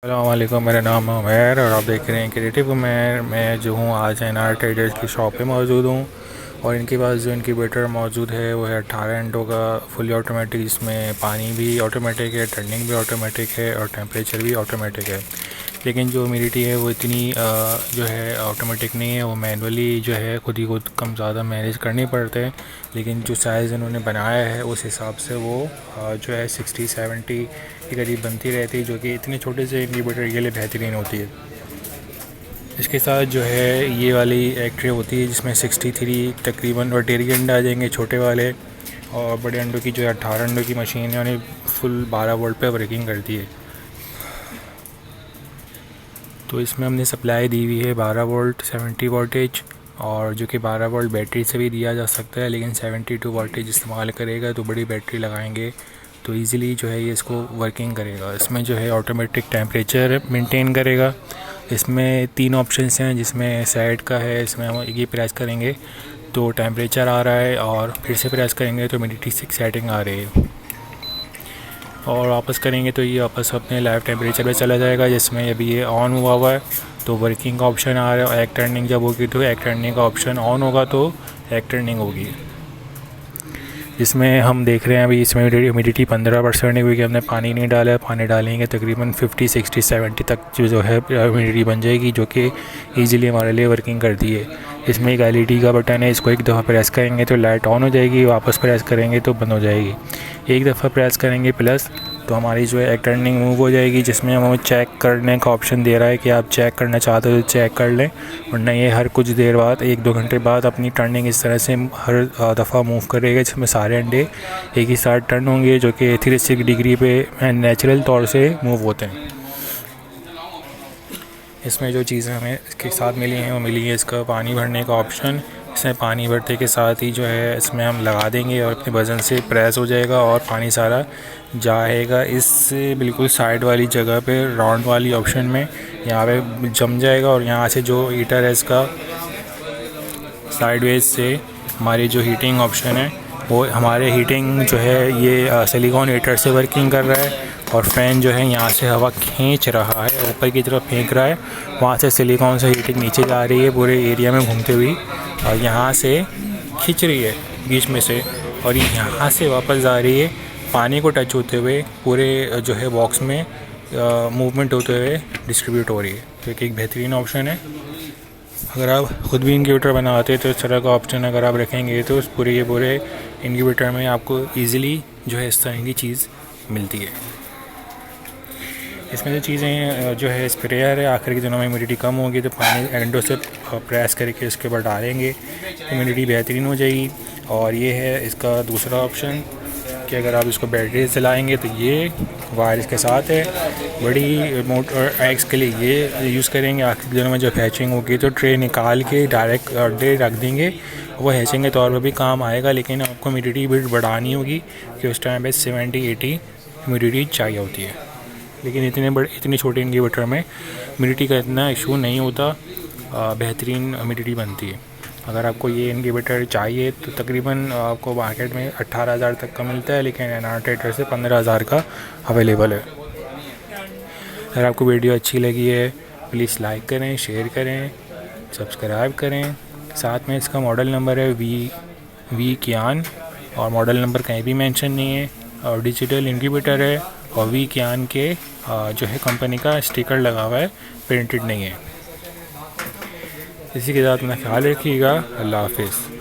अस्सलामुअलैकुम, मेरा नाम है उमैर और आप देख रहे हैं क्रिएटिव उमैर। मैं जो हूँ आज एनआर ट्रेडर्स की शॉप पे मौजूद हूँ और इनके पास जो इनक्यूबेटर मौजूद है वो है 18 इंडो का फुली ऑटोमेटिक। इसमें पानी भी ऑटोमेटिक है, टर्निंग भी ऑटोमेटिक है और टेम्परेचर भी ऑटोमेटिक है। लेकिन जो ह्यूमिडिटी है वो इतनी जो है ऑटोमेटिक नहीं है, वो मैनुअली जो है खुद ही खुद कम ज़्यादा मैनेज करनी पड़ते हैं। लेकिन जो साइज़ इन्होंने बनाया है उस हिसाब से वो जो है 60-70 के करीब बनती रहती है, जो कि इतने छोटे से इन्क्यूबेटर के लिए बेहतरीन होती है। इसके साथ जो है ये वाली एक ट्रे होती है जिसमें 63 तकरीबन रोटेरी अंडे आ जाएंगे छोटे वाले, और बड़े अंडों की जो है 18 अंडों की मशीन है उन्हें फुल 12 वोल्ट पे वर्किंग करती है। तो इसमें हमने सप्लाई दी हुई है 12 वोल्ट 70 वोल्टेज, और जो कि 12 वोल्ट बैटरी से भी दिया जा सकता है, लेकिन 72 वोल्टेज इस्तेमाल करेगा तो बड़ी बैटरी लगाएंगे तो इजीली जो है ये इसको वर्किंग करेगा। इसमें जो है ऑटोमेटिक टेम्परेचर मेंटेन करेगा। इसमें 3 ऑप्शंस हैं, जिसमें साइड का है, इसमें हम ये प्रेस करेंगे तो टेम्परेचर आ रहा है और फिर से प्रेस करेंगे तो ह्यूमिडिटी सेटिंग आ रही है, और वापस करेंगे तो ये वापस अपने लाइव टेम्परेचर पे चला जाएगा। जिसमें अभी ये ऑन हुआ है तो वर्किंग का ऑप्शन आ रहा है, और एग टर्निंग जब होगी तो एग टर्निंग का ऑप्शन ऑन होगा तो एग टर्निंग होगी। इसमें हम देख रहे हैं अभी इसमें ह्यूमिडिटी 15% है क्योंकि हमने पानी नहीं डाला है। पानी डालेंगे तकरीबन 50, 60, 70 तक जो है ह्यूमिडिटी बन जाएगी, जो कि ईज़िली हमारे लिए वर्किंग करती है। इसमें एक एलईडी का बटन है, इसको एक दफ़ा प्रेस करेंगे तो लाइट ऑन हो जाएगी, वापस प्रेस करेंगे तो बंद हो जाएगी। एक दफ़ा प्रेस करेंगे प्लस तो हमारी जो है टर्निंग मूव हो जाएगी, जिसमें हमें चेक करने का ऑप्शन दे रहा है कि आप चेक करना चाहते हो तो चेक कर लें, वरना ये हर कुछ देर बाद 1-2 घंटे बाद अपनी टर्निंग इस तरह से हर दफ़ा मूव करेगा, जिसमें सारे अंडे एक ही साथ टर्न होंगे, जो कि 360 डिग्री पे नेचुरल तौर से मूव होते हैं। इसमें जो चीज़ें हमें इसके साथ मिली हैं वो मिली है इसका पानी भरने का ऑप्शन। इसमें पानी भरते के साथ ही जो है इसमें हम लगा देंगे और अपने वज़न से प्रेस हो जाएगा और पानी सारा जाएगा इससे बिल्कुल साइड वाली जगह पे, राउंड वाली ऑप्शन में यहाँ पे जम जाएगा। और यहाँ से जो हीटर है इसका साइडवेज से हमारी जो हीटिंग ऑप्शन है वो हमारे हीटिंग जो है ये सिलिकॉन हीटर से वर्किंग कर रहा है, और फ़ैन जो है यहाँ से हवा खींच रहा है, ऊपर की तरफ फेंक रहा है, वहाँ से सिलिकॉन से हीटिंग नीचे जा रही है पूरे एरिया में घूमते हुई, और यहाँ से खींच रही है बीच में से, और यहाँ से वापस जा रही है पानी को टच होते हुए पूरे जो है बॉक्स में मूवमेंट होते हुए डिस्ट्रीब्यूट हो रही है। तो एक बेहतरीन ऑप्शन है। अगर आप ख़ुद भी इन्क्यूबेटर बनाते हैं तो इस तरह का ऑप्शन अगर आप रखेंगे तो उस पूरे इन्क्यूबेटर में आपको ईज़िली जो है इस तरह की चीज़ मिलती है। इसमें जो चीज़ें जो है स्प्रेयर है, आखिर के दिनों में ह्यूमिडिटी कम होगी तो पानी एंडो से प्रेस करके उसके ऊपर डालेंगे, ह्यूमिडिटी बेहतरीन हो जाएगी। और ये है इसका दूसरा ऑप्शन कि अगर आप इसको बैटरी से चलाएँगे तो ये वायर के साथ है। बड़ी मोटर एग्स के लिए ये यूज़ करेंगे। आखिर के दिनों में जब हैचिंग होगी तो ट्रे निकाल के डायरेक्ट डे रख देंगे, वो हैचिंग के तौर पर भी काम आएगा, लेकिन आपको ह्यूमिडिटी भी बढ़ानी होगी कि उस टाइम पे 70-80 ह्यूमिडिटी चाहिए होती है। लेकिन इतनी छोटे इन्क्यूबेटर में ह्यूमिडिटी का इतना इशू नहीं होता, बेहतरीन ह्यूमिडिटी बनती है। अगर आपको ये इन्क्यूबेटर चाहिए तो तकरीबन आपको मार्केट में 18,000 तक का मिलता है, लेकिन एनआर ट्रेडर से 15,000 का अवेलेबल है। अगर आपको वीडियो अच्छी लगी है प्लीज़ लाइक करें, शेयर करें, सब्सक्राइब करें। साथ में इसका मॉडल नंबर है वी कियान, और मॉडल नंबर कहीं भी मेंशन नहीं है, और डिजिटल इन्क्यूबेटर है, और वी कियान के जो है कंपनी का स्टिकर लगा हुआ है, प्रिंटेड नहीं है। इसी के साथ अपना ख्याल रखिएगा। अल्लाह हाफिज़।